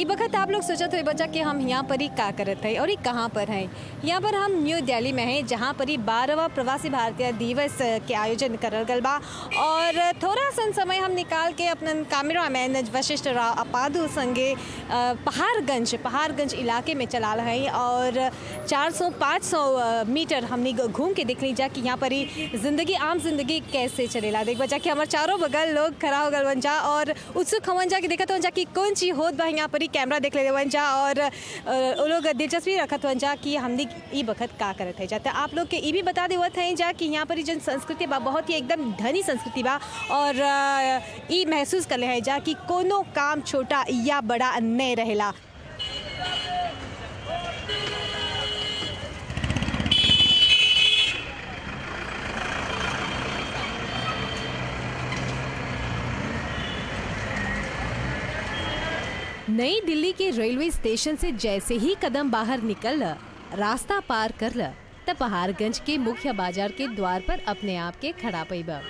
वक्त आप लोग सोचत हुए बच्चा कि हम यहाँ पर ही का करत है और ये कहाँ पर हैं। यहाँ पर हम न्यू दिल्ली में हैं जहाँ पर ही 12वां प्रवासी भारतीय दिवस के आयोजन करल गल बा और थोड़ा सा समय हम निकाल के अपन कैमरामैन वशिष्ठ राव अपादु संगे पहाड़गंज इलाके में चलाल हैं और 400-500 मीटर हमने घूम के देख ली जा कि यहाँ पर ही आम जिंदगी कैसे चलेला। देख बचा कि हमारे चारों बगल लोग खड़ा हो गल बन जा और उत्सुक हवन जा कि देखत हो जा कि कौन चीज होत बा। यहाँ पर ही कैमरा देख ले बन जा और वो लोग दिलचस्पी रखत बन जा कि हमने ई बखत का करत है जाते आप लोग के ई भी बता देवत हैं जा कि यहाँ पर जन संस्कृति बा बहुत ही एकदम धनी संस्कृति बा और ई महसूस कर ले है जा कि कोनो काम छोटा या बड़ा नहीं रहेला। नई दिल्ली के रेलवे स्टेशन से जैसे ही कदम बाहर निकल रास्ता पार कर ल तब पहाड़गंज के मुख्य बाजार के द्वार पर अपने आप के खड़ा पैबा।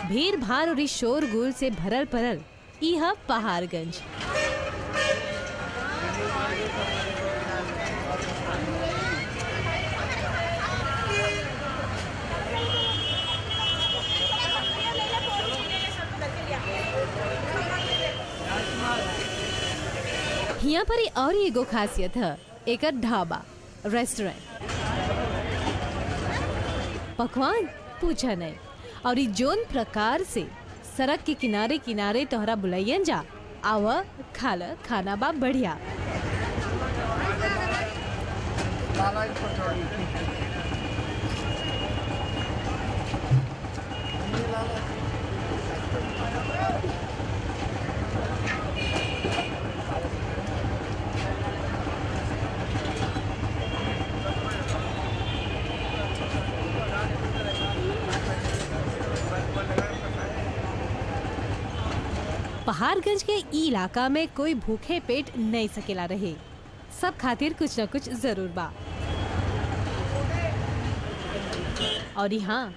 भीड़ भाड़ और शोरगुल से भरल पड़ल यह पहाड़गंज। यहाँ पर और एगो खासियत है एक ढाबा रेस्टोरेंट पकवान पूछा नहीं और ये जोन प्रकार से सड़क के किनारे किनारे तोहरा बुलाइयन जा आवा खाल खाना बा बढ़िया। पहाड़गंज के इलाका में कोई भूखे पेट नहीं सकेला रहे, सब खातिर कुछ न कुछ जरूर बा। और यहाँ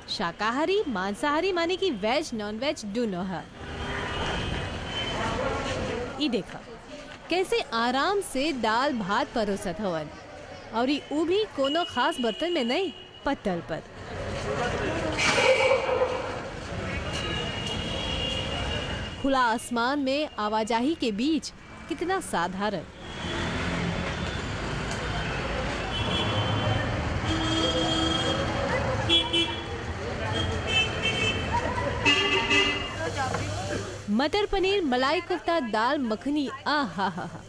शाकाहारी मांसाहारी माने की वेज नॉन वेज दोनों है। ये देखा कैसे आराम से दाल भात परोसत हवन और ये भी कोनो खास बर्तन में नहीं पत्तल पर। खुला आसमान में आवाजाही के बीच कितना साधारण। मटर पनीर मलाई कोफ्ता दाल मखनी आहा हा हा।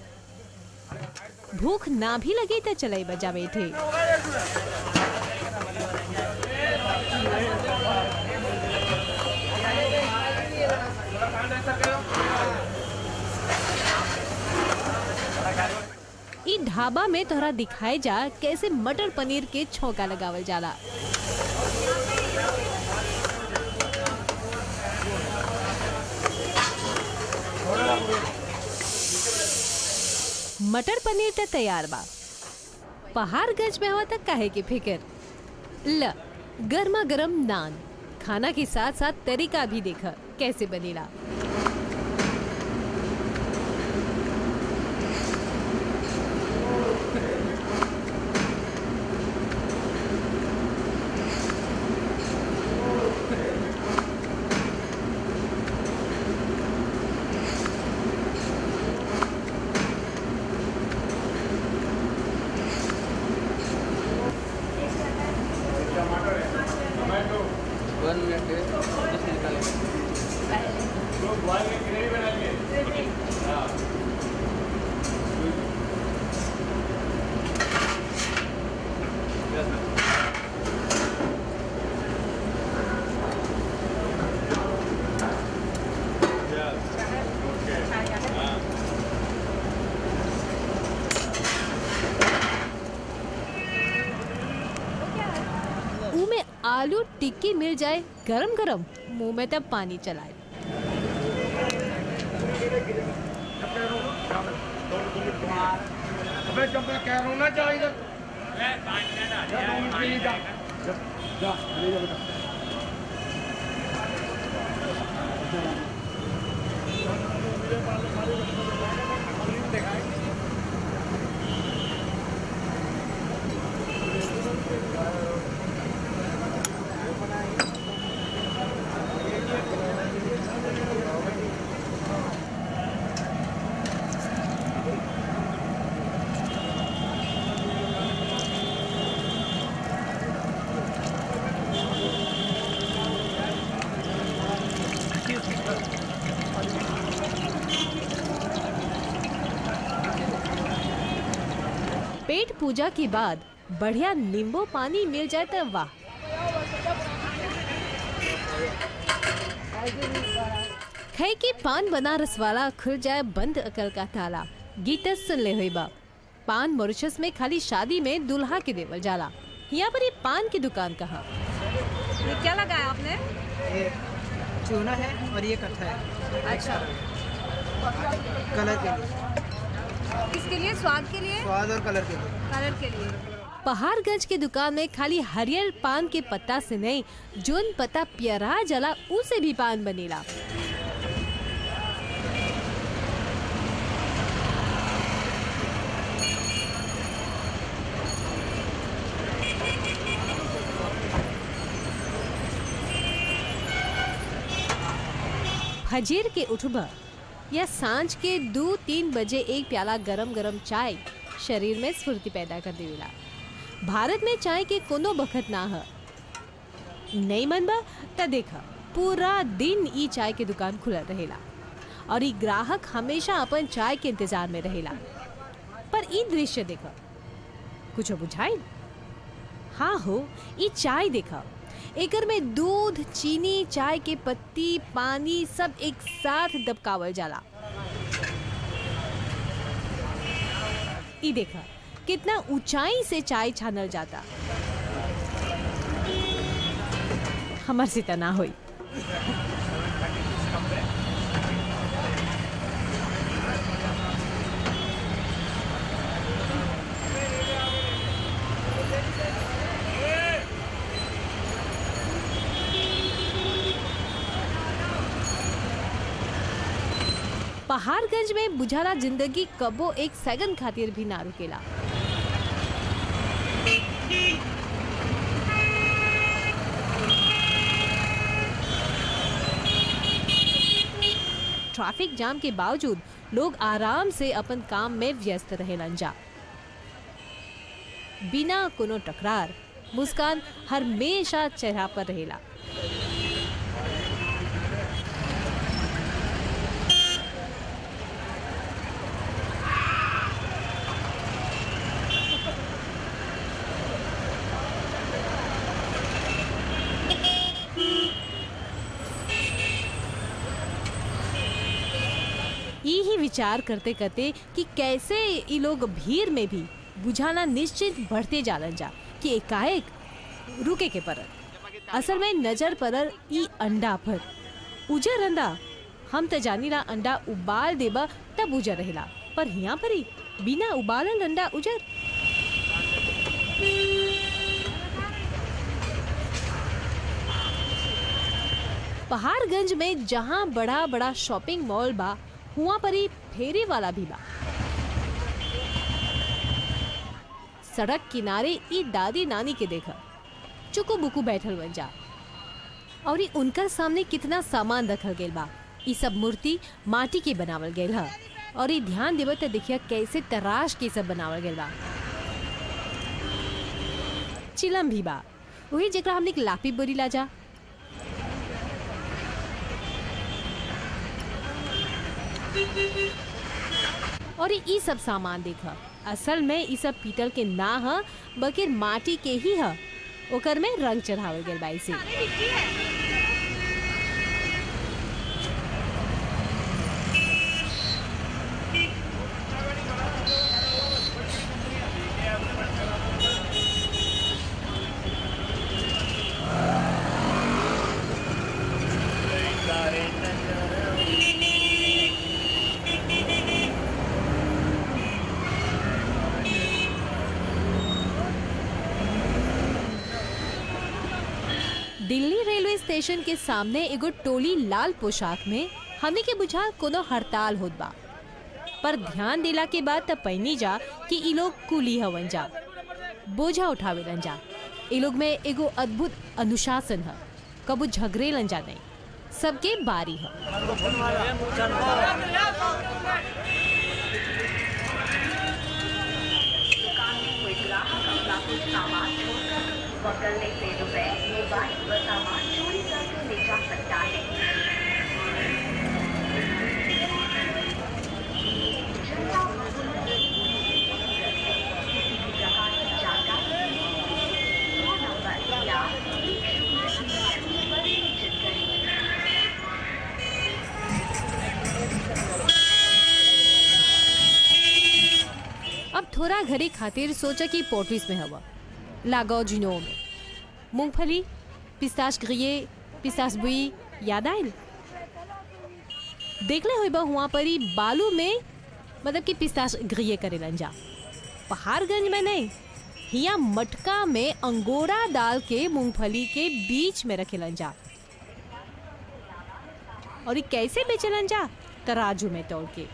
भूख ना भी लगे तो चले बजा बैठे। ई ढाबा में तोहरा दिखाए जा कैसे मटर पनीर के छौंका लगावल जाला। मटर पनीर तो तैयार बा। पहाड़गंज में हुआ तक काहे की फिक्र ल गर्मा गर्म नान खाना के साथ साथ तरीका भी देखा कैसे बनेला। आलू टिक्की मिल जाए गरम गरम मुंह में तब पानी चलाए। अबे जब मैं कह रहा हूँ ना चाहिए पेट पूजा के बाद बढ़िया नींबू पानी मिल जाए तो वाह। खै की पान बनारस वाला खुल जाए बंद अकल का ताला। गीत सुन ले हुई बा। पान मॉरिशस में खाली शादी में दुल्हा के देवल जाला। यहाँ पर ये पान की दुकान कहाँ? ये क्या लगाया आपने? ये चूना है और ये कट्ठा है। अच्छा, कलर के लिए। किसके लिए? स्वाद के लिए? स्वाद और कलर के लिए। कलर के लिए। पहाड़गंज के दुकान में खाली हरियर पान के पत्ता से नहीं, जोन पत्ता प्यारा जला उसे भी पान बनेला। फजीर के उठबा या सांझ के 2-3 बजे एक प्याला गरम गरम चाय शरीर में स्फूर्ति पैदा कर देवेला। भारत में चाय के कोनो बखत ना है। नहीं मनबा त देखा पूरा दिन ई चाय के दुकान खुला रहेला और ई ग्राहक हमेशा अपन चाय के इंतजार में रहेला। पर ई दृश्य देखा कुछ बुझाई? हाँ हो, ई चाय देखा, एकर में दूध, चीनी, चाय के पत्ती, पानी सब एक साथ दबकावल जाला। ई देखा कितना ऊंचाई से चाय छानल जाता। हमर से तना होई। पहाड़गंज में बुझाला जिंदगी कबो एक सेकंड खातिर भी ना रुकेला। ट्रैफिक जाम के बावजूद लोग आराम से अपन काम में व्यस्त रहेलन जा। बिना कोनो टकरार मुस्कान हमेशा चेहरा पर रहेला। यही विचार करते करते कि कैसे ये लोग भीड़ में भी बुझाना निश्चित बढ़ते जालन जा कि एकाएक रुके के परल। असल में नजर परल ई अंडा पर। उजर अंडा हम तो जानी ला अंडा उबाल देबा तब उजर रहेला, पर यहाँ पर ही बिना उबालल अंडा उजर। पहाड़गंज में जहाँ बड़ा बड़ा शॉपिंग मॉल बा हुआ पर ही फेरी वाला भी बा। सड़क किनारे ई दादी नानी के देखा चुकू बुकू बैठल बन जा और उनका सामने कितना सामान रखल गेल बा। ई सब मूर्ति माटी के बनावल गेल है और ई ध्यान देवे तो देखिए कैसे तराश के सब बनावल गेल बा। चिलम भी बा, वही जगह हमने लापी बोरी ला जा। और ये सब सामान देखा असल में ये सब पीतल के ना है बल्कि माटी के ही है। ओकर में रंग चढ़ावल गेल बाई से। रेलवे स्टेशन के सामने एगो टोली लाल पोशाक में हमने के बुझाल कोनो हड़ताल होत बा, पर ध्यान दिला के बाद तब पैनी जा कि ई लोग कुली हवन जा, बोझा उठावेलन जा। ई लोग में एगो अद्भुत अनुशासन है, कबू झगड़ेलन जा नहीं, सबके बारी है। अब थोड़ा घड़ी खातिर सोचा कि पोर्टविस में हवा लागो जिनो में मूंगफली, पिस्ताश ग्रिये, पिस्ताश बुई याद आयल। देखले हुई बा हुआ परी बालू में मतलब कि पिस्ताश ग्रिये करेलन जा, पहाड़गंज में नहीं, हिया मटका में अंगोरा डाल के मूंगफली के बीच में रखेलन जा और ये कैसे बेचलन जा, तराजू में तोड़ के।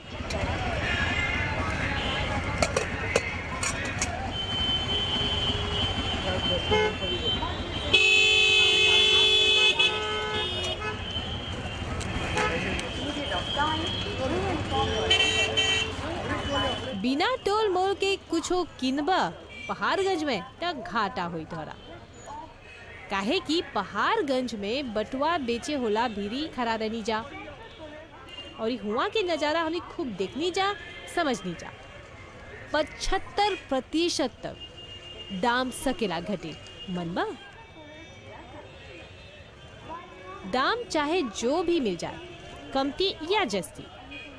बिना टोल मोल के कुछो किनबा पहाड़गंज में तक घाटा हुई तोरा, काहे कि पहाड़गंज में बटुआ बेचे होला भीरी खड़ा रहनी जा और हुआ के नजारा हमने खूब देखनी जा, समझनी जा। 75% तक दाम सकेला घटे, मनबा दाम चाहे जो भी मिल जाए, कमती या जस्ती,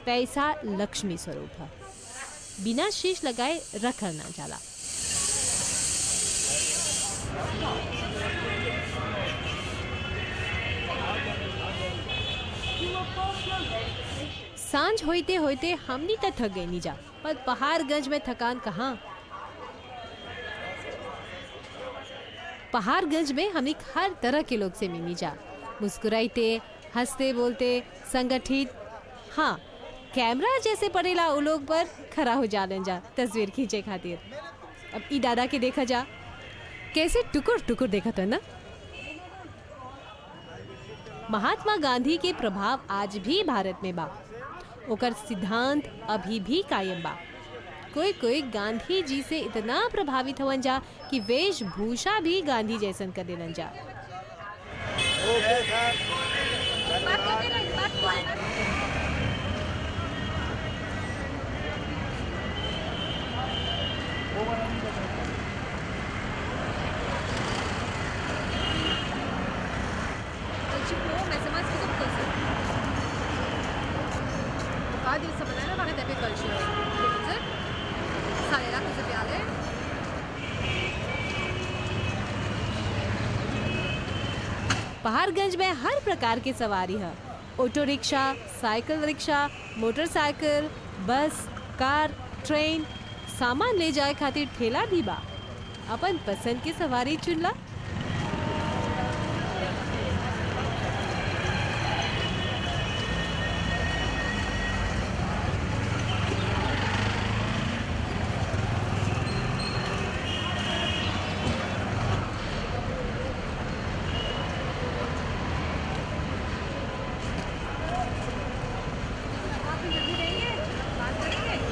पैसा लक्ष्मी स्वरूप है, बिना शीश लगाए रखल ना जाला। सांझ होते होते हमनी तक थक गई जा, पर पहाड़गंज में थकान कहाँ। पहाड़गंज में हमनी हर तरह के लोग से मिली जा, मुस्कुराते, हंसते बोलते, संगठित। हाँ, कैमरा जैसे पड़ेला वो लोग पर खड़ा हो जालन जा तस्वीर खींचे खातिर। अब ई दादा के देखा जा कैसे टुकुर टुकुर देखा था ना। महात्मा गांधी के प्रभाव आज भी भारत में बा, ओकर सिद्धांत अभी भी कायम बा। कोई कोई गांधी जी से इतना प्रभावित हवन जा कि वेशभूषा भी गांधी जैसन कर देलन जा। पहाड़गंज में हर प्रकार की सवारी है, auto rickshaw, cycle rickshaw, motorcycle, bus, car, train, सामान ले जाए खातिर ठेला भी बा। अपन पसंद की सवारी चुनला।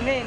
नहीं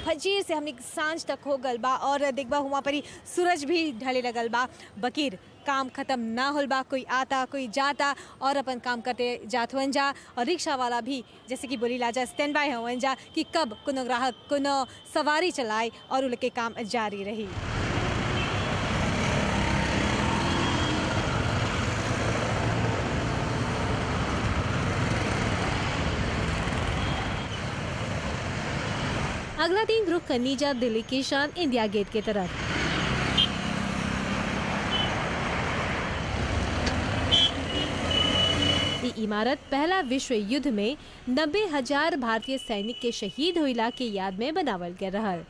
फजीर से हमने सांझ तक हो गल बा और देखबा हुआ परी सूरज भी ढले लगल बा। बकीर काम खत्म ना होल बा, कोई आता कोई जाता और अपन काम करते जात हुअन जा। और रिक्शा वाला भी जैसे कि बोली लाजा स्टैंड बाय हुअन जा कि कब कोनो ग्राहक कोनो सवारी चलाए और उनके काम जारी रही। अगला दिन रुख करनी जा दिल्ली के शान इंडिया गेट की तरफ। ये इमारत पहला विश्व युद्ध में 90,000 भारतीय सैनिक के शहीद होइला के याद में बनावल गया रहल।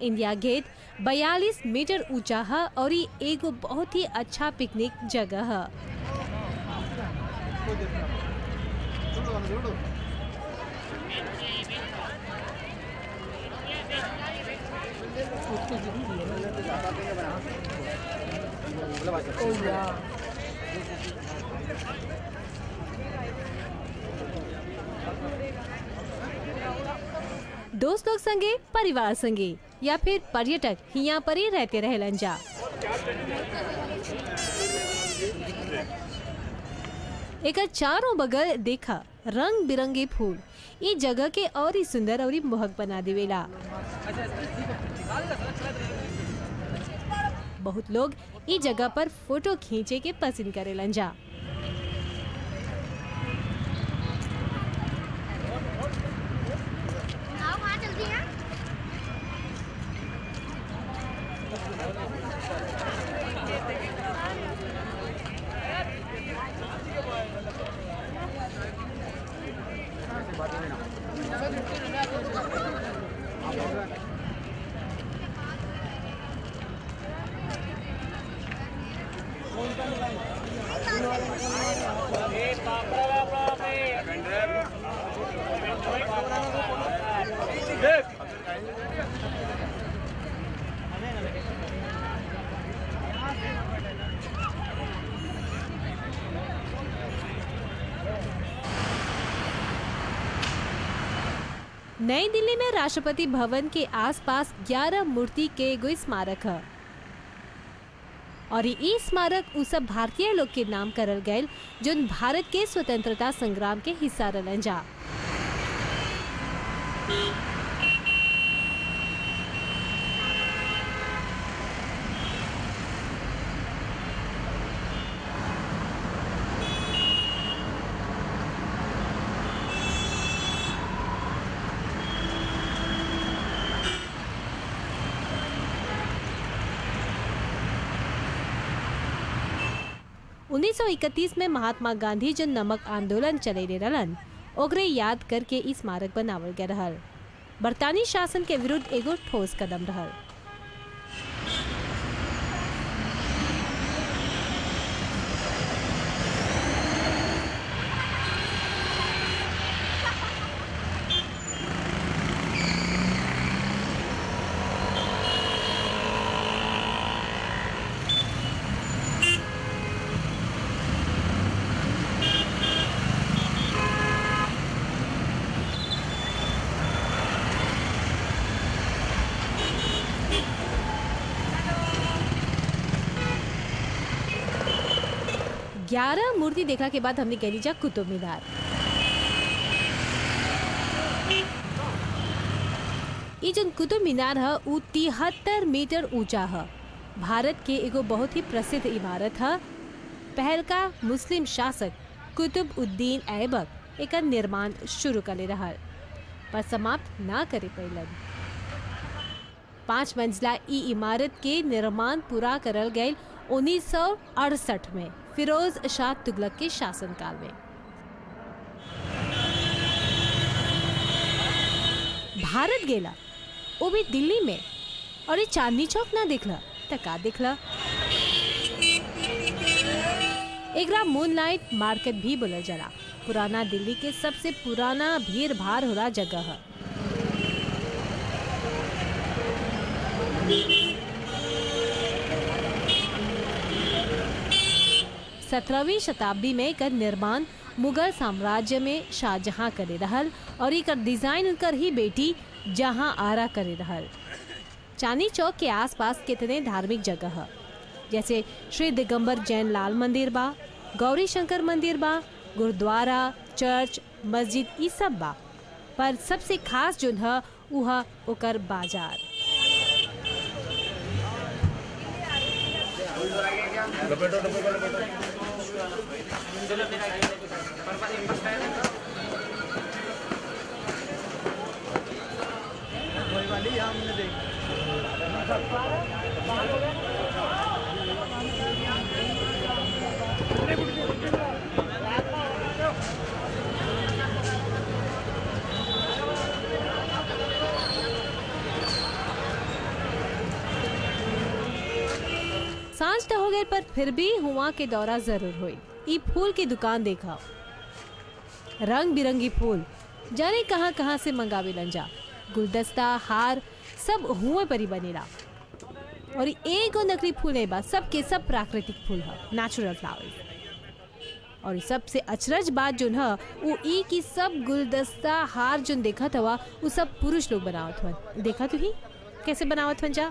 इंडिया गेट 42 मीटर ऊंचा है और ये एगो बहुत ही अच्छा पिकनिक जगह है। दोस्त लोग संगे, परिवार संगे या फिर पर्यटक यहाँ पर ही रहते रहेलन जा। एक चारों बगल देखा रंग बिरंगे फूल ये जगह के और ही सुंदर और ही मोहक बना देवेला। बहुत लोग इस जगह पर फोटो खींचे के पसंद करेलन जा। नई दिल्ली में राष्ट्रपति भवन के आसपास 11 मूर्ति के एगो स्मारक है और ये स्मारक उ सब भारतीय लोग के नाम करल गए जो भारत के स्वतंत्रता संग्राम के हिस्सा रहलन जा। उन्नीस 1931 में महात्मा गांधी जो नमक आंदोलन चलेले रहलन ओकरे याद करके इस स्मारक बनावल गया रहल। बरतानी शासन के विरुद्ध एगो ठोस कदम रहल। ग्यारह मूर्ति देखला के बाद हमने कह लीजिए कुतुब मीनार। ये जो कुतुब मीनार है वो 73 मीटर ऊंचा है। भारत के एगो बहुत ही प्रसिद्ध इमारत है। पहल का मुस्लिम शासक कुतुब उद्दीन ऐबक एक निर्माण शुरू कर रहा पर समाप्त ना करे पैलन। 5 मंजिला ई इमारत के निर्माण पूरा करल गए 1968 में फिरोज शाह तुगलक के शासनकाल में। भारत गेला वो भी दिल्ली में और ये चांदनी चौक ना देखला तो का देखला। एकरा मूनलाइट मार्केट भी बोला जाला। पुराना दिल्ली के सबसे पुराना भीड़ भाड़ हो रहा जगह है। सत्रहवीं शताब्दी में एकर निर्माण मुगल साम्राज्य में शाहजहां करे रहल और एकर डिजाइन उनकर ही बेटी जहां आरा करे रहल। चांदनी चौक के आसपास कितने धार्मिक जगह है, जैसे श्री दिगंबर जैन लाल मंदिर बा, गौरी शंकर मंदिर बा, गुरुद्वारा, चर्च, मस्जिद, ई सब बा। पर सबसे खास जो है वह ओकर बाजार। सांझ तो हो गए पर फिर भी हुआ के दौरा जरूर हुई। ई फूल की दुकान देखा, रंग बिरंगी फूल जाने कहाँ कहाँ से मंगावे लंजा, गुलदस्ता, हार सब हुए परी बनेला। और एगो नकली फूल नहीं बा, सब के सब प्राकृतिक फूल है, नेचुरल फ्लावर्स। और सबसे अचरज बात जो है वो ई की सब गुलदस्ता हार जो देखा था वो सब पुरुष लोग बनावत हन। देखा तू ही कैसे बनावत हन जा।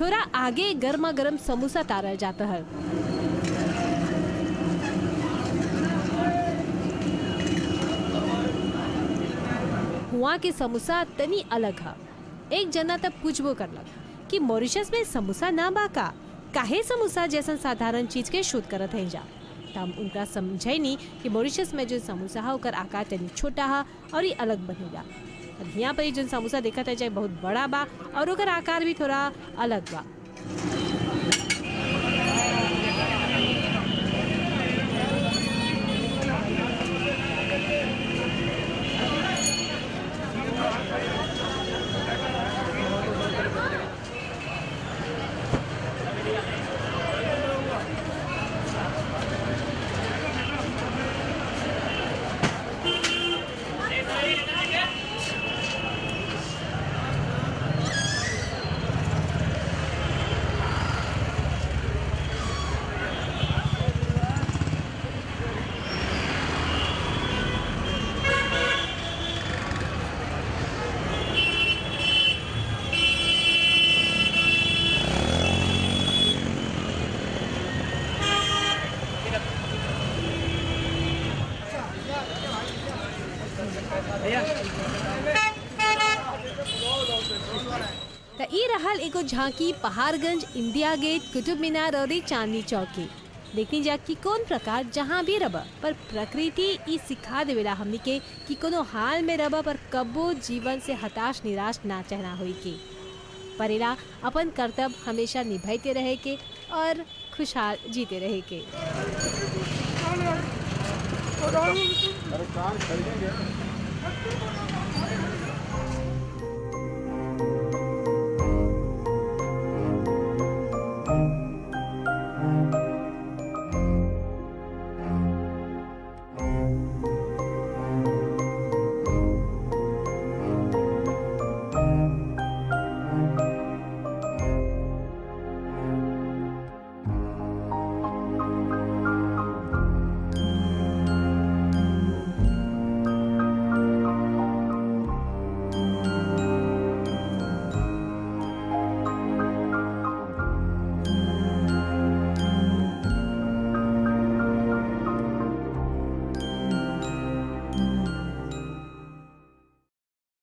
थोड़ा आगे गर्मा गर्म समोसा तारा जाता है। हुआ के समोसा तनी अलग है। एक जना तब पूछबो करलक कि मॉरिशस में समोसा ना बाका, काहे समोसा जैसा साधारण चीज के शोध करत है जा। तब उनका समझे नहीं कि मॉरिशस में जो समोसा है ओकर आकार तनी छोटा है और ये अलग बनेगा। और यहाँ पर जो समोसा देखा था चाहे बहुत बड़ा बा और ओकर आकार भी थोड़ा अलग बा। त ई रहल एगो झांकी पहाड़गंज, इंडिया गेट, कुतुब मीनार और चांदनी चौक की। देखनी जा कि कौन प्रकार जहाँ भी रबा पर प्रकृति ई सिखा देवेला हमनी के कि कोनो हाल में रबा पर कबो जीवन से हताश निराश ना चहना होई के परेला अपन कर्तव्य हमेशा निभाते रहे के और खुशहाल जीते रहे के। अरे काम खरीदेंगे।